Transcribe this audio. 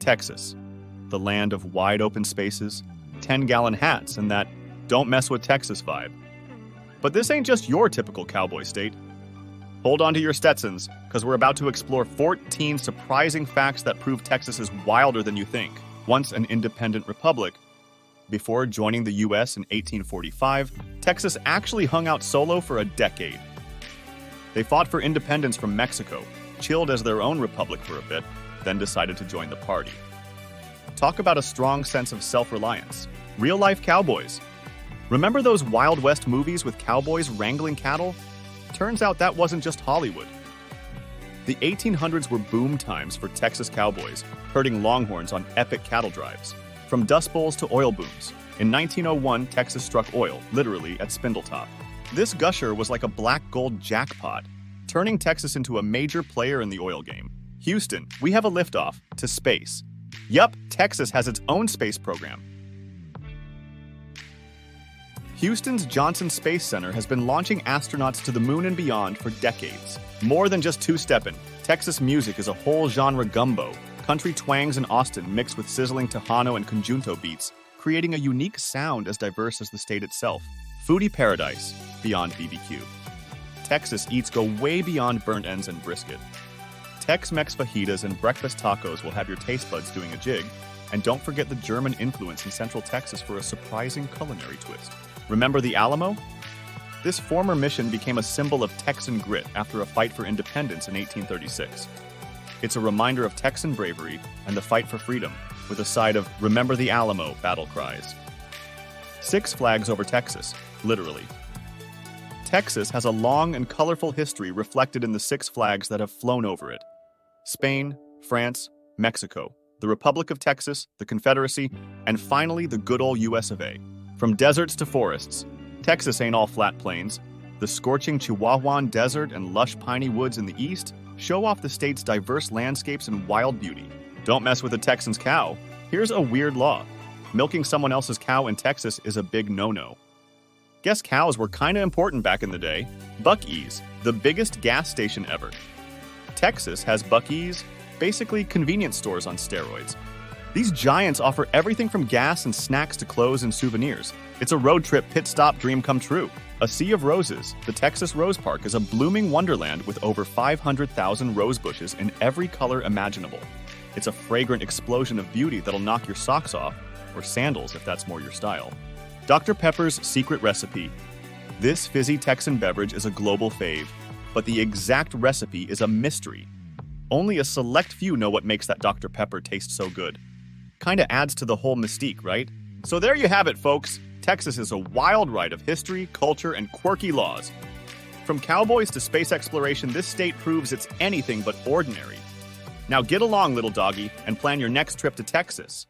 Texas, the land of wide open spaces, 10-gallon hats, and that don't mess with Texas vibe. But this ain't just your typical cowboy state. Hold on to your Stetsons, because we're about to explore 14 surprising facts that prove Texas is wilder than you think. Once an independent republic, before joining the U.S. in 1845, Texas actually hung out solo for a decade. They fought for independence from Mexico, chilled as their own republic for a bit, then decided to join the party. Talk about a strong sense of self-reliance. Real-life cowboys. Remember those Wild West movies with cowboys wrangling cattle? Turns out that wasn't just Hollywood. The 1800s were boom times for Texas cowboys, herding longhorns on epic cattle drives. From dust bowls to oil booms. In 1901, Texas struck oil, literally at Spindletop. This gusher was like a black gold jackpot, turning Texas into a major player in the oil game. Houston, we have a liftoff to space. Yup, Texas has its own space program. Houston's Johnson Space Center has been launching astronauts to the moon and beyond for decades. More than just two-steppin', Texas music is a whole genre gumbo. Country twangs in Austin mixed with sizzling Tejano and conjunto beats, creating a unique sound as diverse as the state itself. Foodie paradise, beyond BBQ. Texas eats go way beyond burnt ends and brisket. Tex-Mex fajitas and breakfast tacos will have your taste buds doing a jig. And don't forget the German influence in Central Texas for a surprising culinary twist. Remember the Alamo? This former mission became a symbol of Texan grit after a fight for independence in 1836. It's a reminder of Texan bravery and the fight for freedom, with a side of Remember the Alamo battle cries. Six Flags over Texas, literally. Texas has a long and colorful history reflected in the six flags that have flown over it. Spain, France, Mexico, the Republic of Texas, the Confederacy, and finally the good old US of A. From deserts to forests, Texas ain't all flat plains. The scorching Chihuahuan Desert and lush piney woods in the east show off the state's diverse landscapes and wild beauty. Don't mess with a Texan's cow. Here's a weird law. Milking someone else's cow in Texas is a big no-no. Guess cows were kinda important back in the day. Buc-ee's, the biggest gas station ever. Texas has Buc-ee's, basically convenience stores on steroids. These giants offer everything from gas and snacks to clothes and souvenirs. It's a road trip pit stop dream come true. A sea of roses, the Texas Rose Park is a blooming wonderland with over 500,000 rose bushes in every color imaginable. It's a fragrant explosion of beauty that'll knock your socks off, or sandals if that's more your style. Dr. Pepper's secret recipe. This fizzy Texan beverage is a global fave, but the exact recipe is a mystery. Only a select few know what makes that Dr. Pepper taste so good. Kinda adds to the whole mystique, right? So there you have it, folks. Texas is a wild ride of history, culture, and quirky laws. From cowboys to space exploration, this state proves it's anything but ordinary. Now get along, little doggy, and plan your next trip to Texas.